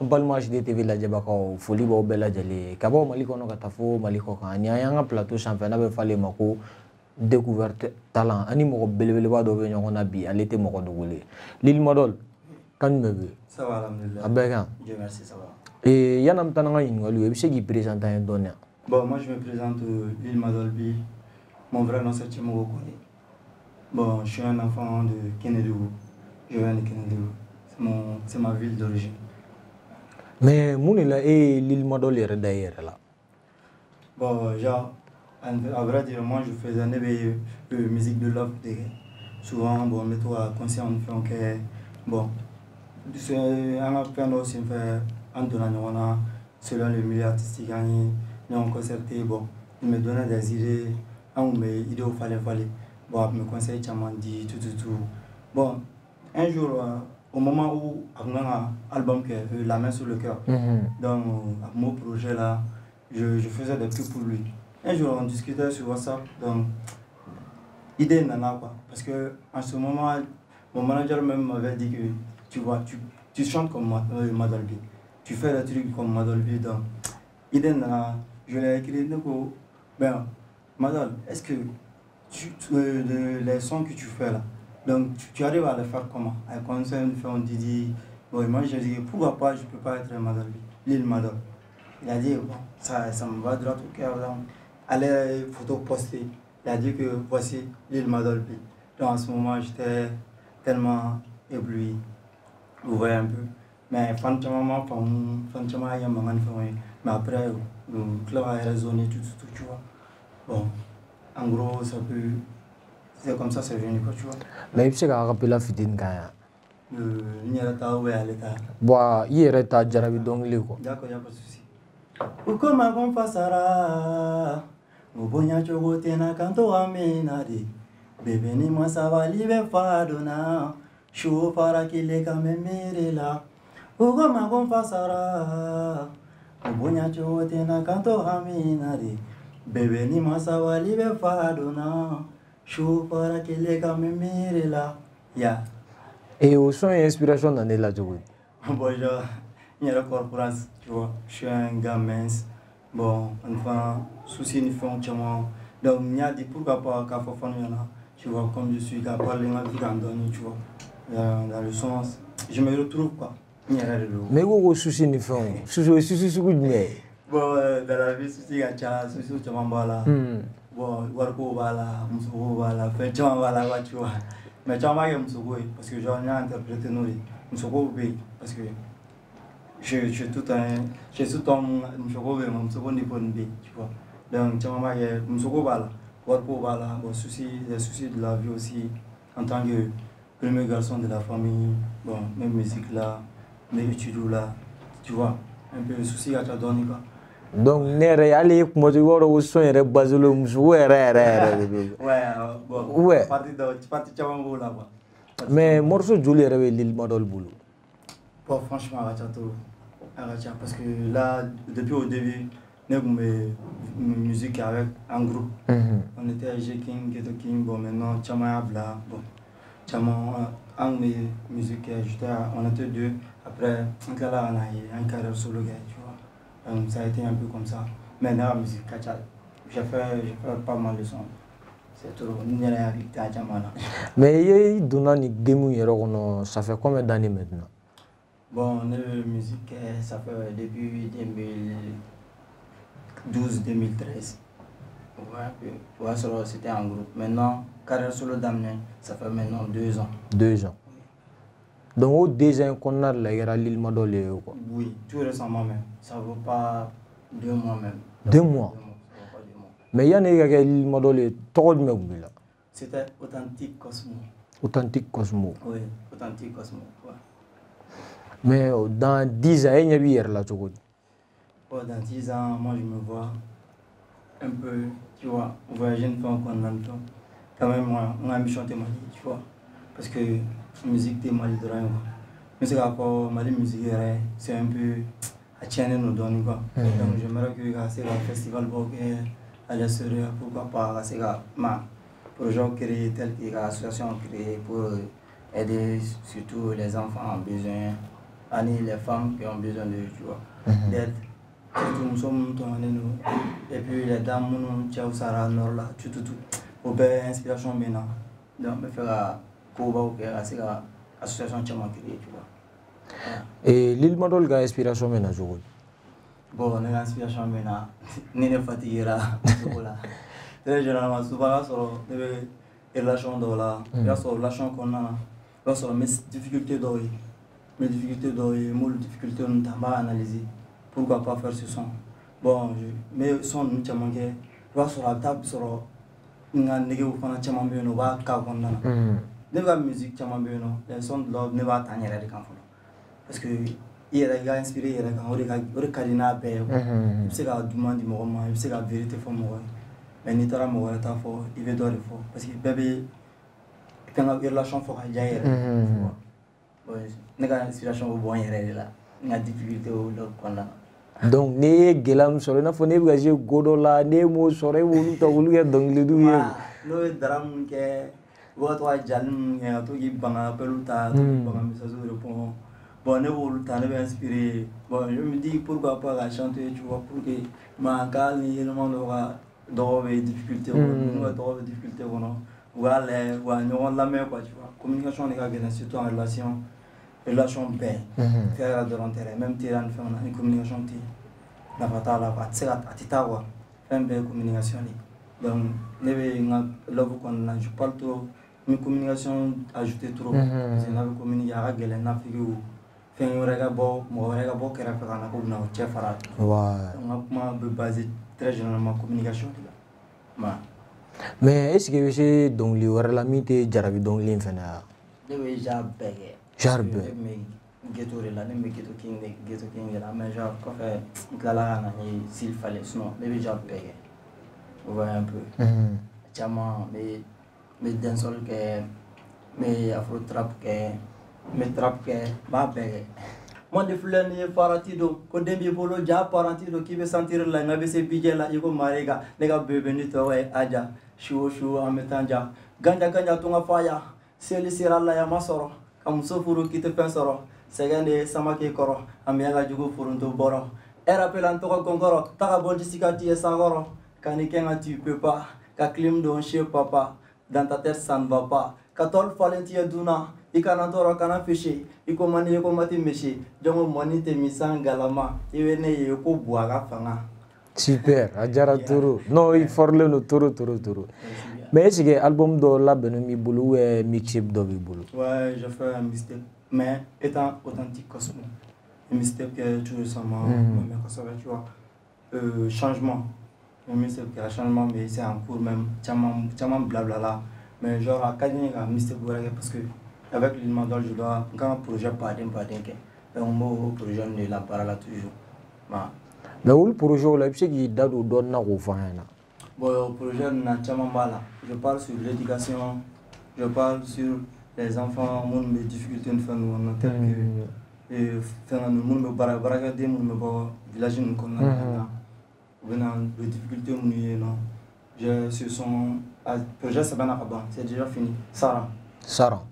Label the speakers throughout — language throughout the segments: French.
Speaker 1: balma HD TV lajɛbagaw foli b'aw bɛɛ lajɛlen ka bɔ Mali kɔnɔ ka taa fo Mali kɔ kan ni an y'an ka plateau sanfɛ n'a bɛ f'ale ma ko découverte talent ani mɔgɔ belebeleba dɔ bɛ ɲɔgɔn na bi ale tɛ mɔgɔ dogolen Lil Madol kan jumɛn bɛ
Speaker 2: ça va alhamdulillah
Speaker 1: a bɛɛ kan
Speaker 2: Dieu merci ça va
Speaker 1: yan'an bɛ taa n'an ka ɲininkaliw ye i bɛ se k'i présenter an ye dɔɔni
Speaker 2: bon moi je me présente Lil Madol Bi mon vrai nom c'est Tchimogo Kone bon je suis un enfant de Kénédougou je viens de Kénédougou c'est ma ville d'origine.
Speaker 1: Mais mun de la Lil Madol yɛrɛ da i yɛrɛ la
Speaker 2: bon genre à vrai dire moi je faisais de musique de love souvent bon mais toi conscient de faire que bon c'est un peu aussi fait en donnant selon le milieu artistique on concerté bon il me donnait des idées mais idées au fallait bon me conseille tellement dit tout bon un jour au moment où on a un album qui est La main sur le cœur donc mon projet là je faisais des pubs pour lui un jour on discutait sur WhatsApp donc idée nana quoi parce que en ce moment mon manager même m'avait dit que tu vois tu chantes comme Madol B tu fais des trucs comme Madol B donc idée nana je l'ai écrit ben Madol est-ce que les sons que tu fais là donc tu arrives à le faire comment avec conseil de faire un Didi bon moi j'ai dit pourquoi pas je peux pas être Madol B Lil Madol il a dit bon ça me va droit au cœur donc allez photo postée il a dit que voici Lil Madol B donc en ce moment j'étais tellement ébloui vous voyez un peu mais franchement mais après le club a raisonné tout tu vois bon en gros ça peut c'est comme ça c'est venu quoi tu vois
Speaker 1: mais il bɛ se ka acapella fitinin kan yan
Speaker 2: n yɛrɛ ta ou ale ta
Speaker 1: bon i yɛrɛ ta jarabi dɔnkili quoi
Speaker 2: d'accord y a pas de souci uko magon fasara ubonya chogo tena kanto amina de bebe ni masabali be fadona shu para kile kamemere la uko magon fasara ubonya chogo tena kanto amina de bebe ni masabali be fadona shu para kile kamemere la ya
Speaker 1: au son et inspiration dans la journée
Speaker 2: bonjour il y a la corporance tu vois je suis un gars mince bon enfin souci ni font tellement donc il y a dit pourquoi pas qu'à tu vois comme je suis capable de vie dans tu vois dans le sens je me retrouve quoi
Speaker 1: mais où souci ni font souci
Speaker 2: bon dans la vie souci gacha souci tellement bala bon warko bala muso bala fait tellement bala tu vois mais tellement que muso parce que j'en ai interprété nous muso parce que j'ai tout un muso ni bon b tu vois donc tellement que muso bala warko bala bon les soucis de la vie aussi en tant que premier garçon de la famille bon même musique là mes études là tu vois un peu souci à ta donner quoi
Speaker 1: donc ne yɛrɛ hali kuma to i b'a dɔn ko son yɛrɛ basé lo muso yɛrɛ
Speaker 2: ouais bon
Speaker 1: ouais
Speaker 2: partie caman b'o la quoi
Speaker 1: mais morceau joli yɛrɛ bɛ Lil Madol bolo
Speaker 2: bon franchement Aracha parce que là depuis au début nous avons musique avec un groupe on était G-King, Ghetto King bon maintenant Chama Abla bon Chama un musique on était deux après on a un carrière solo tu vois donc ça a été un peu comme ça maintenant la musique j'ai fait pas mal de sons c'est trop
Speaker 1: mais il donne ni game ça fait combien d'années maintenant
Speaker 2: bon la musique ça fait depuis 2012-2013 ouais c'était en groupe maintenant carrière solo d'amener ça fait maintenant 2 ans
Speaker 1: donc au 2 ans qu'on a la Lil Madol quoi
Speaker 2: oui tout récemment même ça vaut pas 2 mois même
Speaker 1: 2 mois mais il y a des Lil Madol
Speaker 2: c'était Authentique Cosmo oui Authentique Cosmo ouais.
Speaker 1: Mais dans 10 ans il y a eu là
Speaker 2: dans 10 ans moi je me vois un peu tu vois voyager une fois qu'on entend quand même moi on a ambition de Mali tu vois parce que musique de Mali de rien mais c'est encore Mali musique c'est un peu à tienne nous donne quoi donc j'aimerais que c'est un festival à l'extérieur pourquoi pas c'est ma projet créé tel que l'association créée pour aider surtout les enfants en besoin les femmes qui ont besoin de, tu vois, d'aide. Nous sommes et puis les dames, nous Sara Nord là, tout. Au bel inspiration maintenant. Donc, je vais faire la association Tchama créée, tu vois.
Speaker 1: Et l'île Madol a inspiration maintenant, je vois.
Speaker 2: Bon, l'inspiration maintenant, ni ne fatigué là. Très généralement, souvent, sur les relations de là, sur la relation qu'on a, sur mes difficultés d'oreille. Mes difficultés d'oreille, mes difficultés, on t'a analysé. Pourquoi pas faire ce son? Bon, mais son, nous t'as manqué. Tu vois, sur la table, sur la négo, on a tellement bien, on va qu'à ne va musique tellement bien, les sons de l'ordre ne va pas t'en aller parce que il est inspiré, il est calina paix. Il sait la demande du moment, il sait la vérité pour moi. Mais il t'aura mort, il veut dormir fort. Parce que bébé, quand il y a la chance, il faut qu'il y ait. Il y a l'inspiration au bon, il y a difficulté au lendemain.
Speaker 1: Donc, ne gelam sore na fone bugaje godola ne mo sore wulu ta wulu ya dongli du ye.
Speaker 2: No dram ke votre jalm ya to gi banga peluta to banga message répond. Bon ne wulu ta ne inspiré. Bon je me dis pourquoi pas la chanter tu vois pour que ma cal ni le monde aura des difficultés on va des difficultés on va aller on va la main quoi tu vois. Communication les gars surtout en relation bien faire de l'intérêt même tirer en faire une communication la fatale la c'est la titawa faire une communication donc ne vais love qu'on je parle trop une communication ajouter trop c'est na communiquer à gelen na figu faire un regard bon mon regard bon qui refait na ko na chef fara donc ma basé très généralement communication
Speaker 1: mais est-ce que c'est donc les wara la mité jarabi donc li fena
Speaker 2: ne vais jamais
Speaker 1: Jarbe.
Speaker 2: Ghetto là, même ghetto king là, mais genre quand fait galera na s'il fallait sinon mais déjà payé. Vous voyez un peu. Chama mais dancehall que mais afro trap que mais trap que ba payé. Moi de fleur ni paratido, ko dembi bolo ja paratido qui veut sentir la ngabe se bidje la iko marega, les gars bébé ni to aja, chou en mettant ja. Ganja tunga faya, c'est le sira la ya masoro. Amuso furu kite pensoro segande samake koro amiaga jugo furunto boro era pelanto gongoro taka bonji sikati esagoro kanikenga tu peux pas ka clim don chez papa dans ta tête ça ne va pas katol falentia duna ikanantoro kana fishi ikomani ikomati meshi jongo monite misang galama iwene yeko buaga fanga
Speaker 1: super ajara turu no il forle no turu mais est-ce que album do la benomi bulu ou mixtape do bi bulu
Speaker 2: ouais je fais un mixtape mais étant authentique Cosmo un mixtape que tout récemment mais ça va tu vois changement un mixtape qui a changement mais c'est en cours même tellement blablabla mais genre à Kanye un mixtape parce que avec l'île Madol je dois quand un projet pas que un mot projet ne la parole toujours
Speaker 1: mais où le projet là c'est qui date ou donne na ko fana
Speaker 2: bon le projet na chamambala je parle sur l'éducation je parle sur les enfants mon mes difficultés de faire nous tel que et faire nous mon baraka de mon village nous comme là venant les difficultés mon non je ce son projet ça va c'est déjà fini Sarah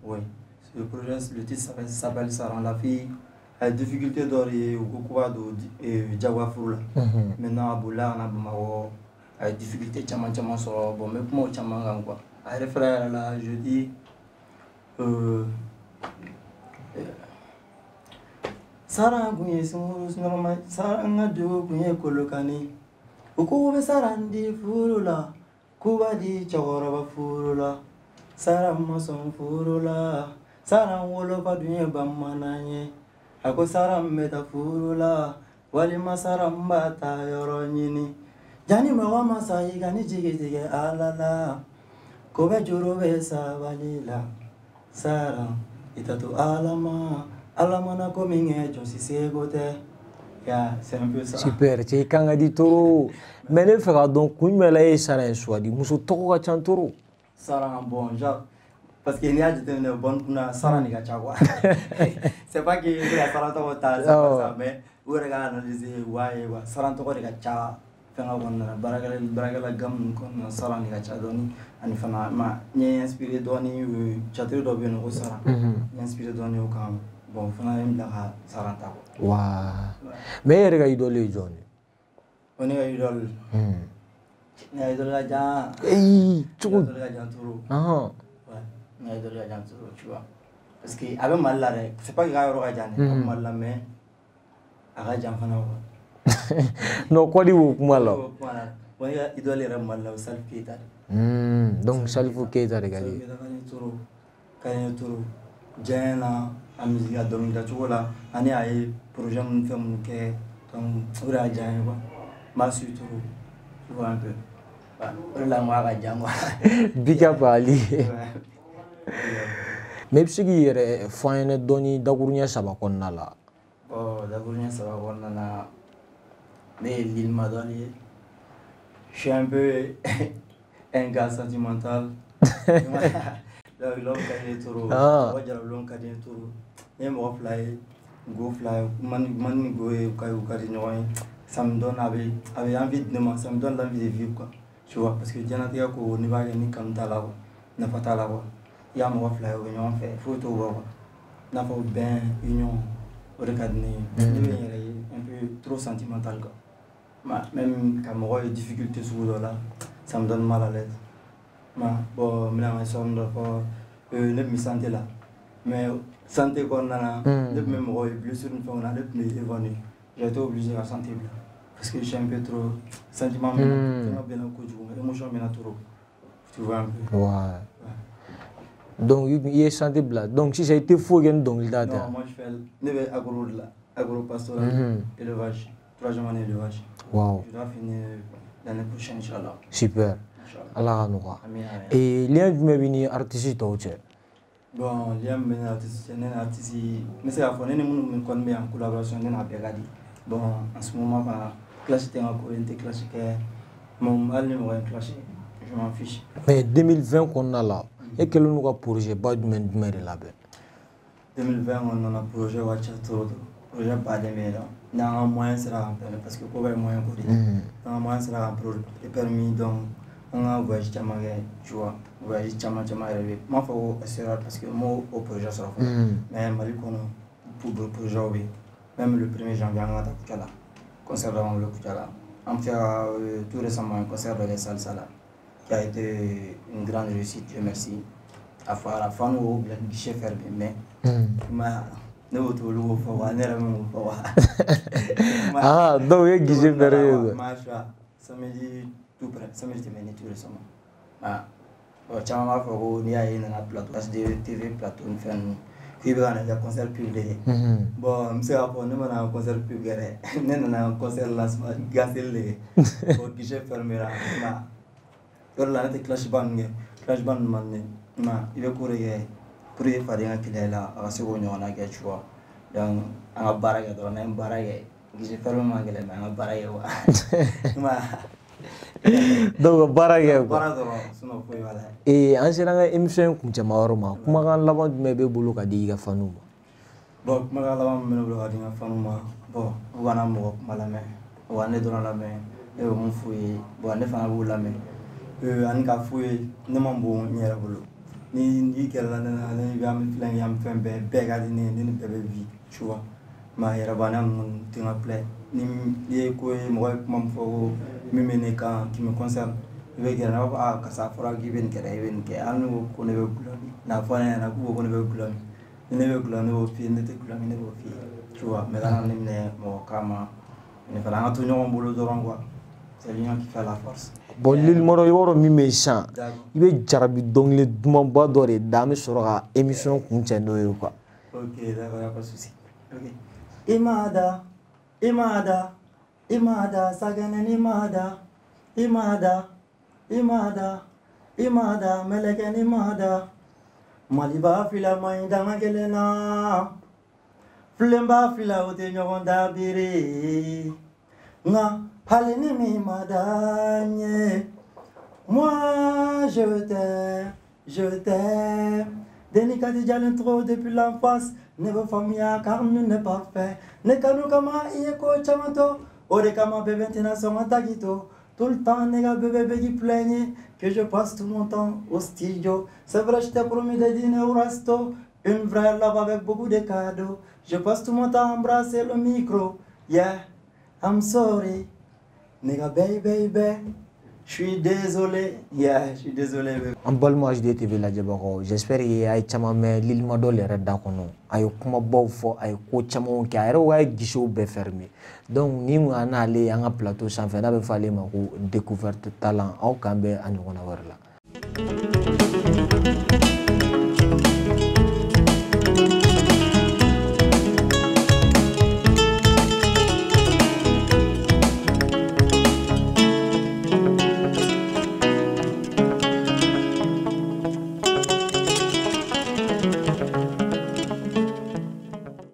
Speaker 2: oui le projet le titre s'appelle Sarah la fille la difficulté d'oreiller ou quoi de Jawa Froula maintenant à Boula on a Bamako la difficulté chama sur bon mais comment chama quoi à référé là je dis Sarah kunye sumurus normal Sarah ngadu kunye kolokani ukuwe sarandi furula kuba di chawara furula Sarah mason furula Sarah wolo badunye bamananye ako Sarah meta furula wali masara mbata yoro nyini jani mawa masai gani jige alala kobe jurobe sabalila Sarah itatu alama na kominge josi segote ya c'est un peu ça
Speaker 1: super tu kanga di toro mais ne fera donc kunyela e Sarah soit di muso toko ka chantoro
Speaker 2: Sarah bon genre parce qu'il y a une bonne Sarah ni gachagwa c'est pas que la Sarah to ta ça mais ou regarde analyser ouais Sarah to ko gacha fenga wonna baragala gam kon Sarah ni gacha doni ani fana ma ni inspiré doni chatri do bien ko Sarah ni inspiré doni o kan bon fana ye bila ka sarata quoi.
Speaker 1: Wa mais yɛrɛ ka idole ye jɔn ye?
Speaker 2: O ne ka idole. Ne ka idole ka jan.
Speaker 1: Cogo.
Speaker 2: Ne ka idole ka jan trop. Ouais. Ne ka idole ka jan trop, tu vois. Parce que a bɛ Mali la dɛ, c'est pas que ka yɔrɔ ka jan dɛ, a bɛ Mali la mais a ka jan fana quoi.
Speaker 1: Non kɔdi wo kuma la.
Speaker 2: Bon ne ka idole yɛrɛ Mali la o Salif Keita
Speaker 1: de. Donc Salifou Keita de ka di.
Speaker 2: Salif Keita ka ɲi trop. Diɲɛ na a musique a dɔnkilida cogo la ani a ye projet minnu fɛn minnu kɛ donc o de y'a diya n ye quoi. N b'a suivre trop, tu vois un peu. O de la n ko a ka jan quoi.
Speaker 1: Big up Ali. Mais i bɛ se k'i yɛrɛ fɔ an ɲɛna dɔɔni dakuruɲɛ 3 kɔnɔna la.
Speaker 2: Bon dakuruɲɛ 3 kɔnɔna la ne ye Lil Madone ye. Je suis un peu un gars sentimental. Donc l'homme ka di n ye trop. Mɔgɔ jarabulon ka di n ye trop. Ne ye mɔgɔ 2 ye, Go 2 ye, man ni Go ye u ka di ɲɔgɔn ye. Ça me donne a bɛ envie de moi, ça me donne l'envie de vivre quoi. Tu vois parce que diɲɛlatigɛ ko n'i b'a kɛ ni kanu t'a la quoi, nafa t'a la quoi. I y'a mɔgɔ 2 ye u bɛ ɲɔgɔn fɛ foyi t'o bɔ quoi. I n'a fɔ bɛn, union o de ka di ne ye. Ne bɛ n yɛrɛ ye un peu trop sentimental quoi. Même ka mɔgɔ ye difficulté sugu dɔ la, ça me donne mal à l'aise. Bon n bɛna n ka histoire dɔ fɔ ne tun bɛ santé la mais santé kɔnɔna na ne tun bɛ mɔgɔ ye blessure ni fɛnw na ne tun bɛ évanouir. J'ai été obligé ka santé bila parce que je suis un peu trop sentiment bɛ na bɛna kojugu émotion bɛ na trop, tu vois un peu.
Speaker 1: Ouais. Donc i ye santé bila donc sisan i tɛ foyi kɛ ni dɔnkilida tɛ?
Speaker 2: Non moi je fais ne bɛ agro de la agro-pastoral élevage, 3e année élevage.
Speaker 1: Wow.
Speaker 2: Je dois finir l'année prochaine inchallah.
Speaker 1: Super. Ala ka nɔgɔya. Lien jumɛn b'i ni artiste tɔw cɛ?
Speaker 2: Bon lien bɛ ni artiste cɛ, ne ni artiste n bɛ se k'a fɔ ne ni minnu kɔni bɛ en collaboration ne n'a bɛɛ ka di. Bon en ce moment fana clash tɛ n ka ko ye, n tɛ clash kɛ. Hali ni mɔgɔ ye clash je m'en fiche. Mais
Speaker 1: 2020 kɔnɔna la e kɛlen don ka projet ba jumɛn de labɛn?
Speaker 2: 2020 kɔnɔna la projet ka ca trop projet baden bɛ yen nɔ n'an ka moyen sera k'an permettre parce que ko bɛɛ ye moyen ko de ye. N'an ka moyen sera k'an permis donc an ka voyage caman kɛ tu vois voyage caman yɛrɛ bɛ yen. N m'a fɔ ko sera parce que n m'o projet sɔrɔ fɔlɔ mais Mali kɔnɔ projet bɛ yen. Même le 1er janvier an ka taa Kucala concert dɔ b'an bolo Kucala. An fait tout récemment un concert de Salsa là qui a été une grande réussite, Dieu merci. À la fin nous avons guichet fermé mais ne y'o t'olu ko fɔ wa ne yɛrɛ min k'o fɔ wa.
Speaker 1: Donc ye guichet fermé.
Speaker 2: Ma choix samedi tout tɛmɛnen tout récemment. Caman b'a fɔ ko n'i y'a ye nana plateau TV plateau ni fɛn ninnu k'i bɛ ka na kɛ concert public ye. Bon n bɛ se k'a fɔ ne ma na concert public yɛrɛ ne nana concert lancement ganseli de kɛ o guichet fermé la yɔrɔ la ne tɛ clash ba ninnu kɛ clash ba ninnu man di ne i bɛ ko de kɛ pour que faden ka kɛlɛ la a ka se k'o ɲɔgɔnna kɛ tu vois donc an ka baara kɛ dɔrɔn n'an ye baara kɛ guichet fermé man gɛlɛn mais an ka baara kɛ quoi. Donc
Speaker 1: baara kɛ quoi.
Speaker 2: Baara dɔrɔn sinon foyi b'a la.
Speaker 1: An sera an ka émission kuncɛma yɔrɔ ma kumakan laban jumɛn b'e bolo ka di i ka faniw ma?
Speaker 2: Bon kumakan laban min bɛ ne bolo ka di n ka faniw ma bon u kana mɔgɔ kuma lamɛn u ka ne dɔrɔn lamɛn ne bɛ mun f'u ye bon ne fana b'u lamɛn ani ka f'u ye ne ma bon n yɛrɛ bolo ni kɛlɛla ne na ne bɛ an filɛ an fɛn bɛɛ ka di ne ye ne ni bɛɛ bɛ vi tu vois mais yɛrɛbana ninnu tɛ n ka filɛ ni ye ko ye mɔgɔ ye kuma min fɔ ko min bɛ ne kan qui me concerne i bɛ gɛrɛ ne b'a fɔ karisa fɔra k'i bɛ nin kɛ dɛ i bɛ nin kɛ hali ni ko ne bɛ gulɔ min n'a fɔ ne ɲɛna k'u ko ne bɛ gulɔ min ni ne bɛ gulɔ ne b'o f'i ye ne tɛ gulɔ min ne b'o f'i ye tu vois mais kana ne minɛ mɔgɔ kan ma ne fana an ka to ɲɔgɔn bolo dɔrɔn quoi c'est l'union qui fait la force.
Speaker 1: Bon Lil Maro yɔrɔ min bɛ yen sisan i bɛ jarabi dɔnkili dumanba dɔ de da an bɛ sɔrɔ ka émission kuncɛ n'o ye quoi.
Speaker 2: Ok d'accord y a pas de souci. Ok. Imada sagene imada meleken imada maliba fila main dama kelena flemba fila ote ɲɔgɔn dabiri nga halini mi madanye moi je t'aime Denika Dijalen trop depuis l'enfance ne bɛ faamuya car nul n'est parfait ne kanu kama i ye ko caman to o de kama bébé tɛna sɔn ka tagi to tout le temps ne ka bébé bɛ k'i plaigne que je passe tout mon temps au studio c'est vrai je t'ai promis de dîner au resto Une vraie love avec beaucoup de cadeaux. Je passe tout mon temps à embrasser le micro. Yeah, I'm sorry. Nigga, baby. Je suis désolé. Yeah, je suis désolé.
Speaker 1: En balma HDTV lajɛbagaw j'espère que a ye caman mɛn Lilima dɔ yɛrɛ da kɔnɔ a ye kumabaw fɔ a ye ko camanw kɛ a yɛrɛ y'a gisiw bɛɛ fermer donc ni mun y'an n'ale an ka plateau sanfɛ n'a bɛ fɔ ale ma ko découverte talent aw kan bɛ a ɲɔgɔnna wɛrɛ la.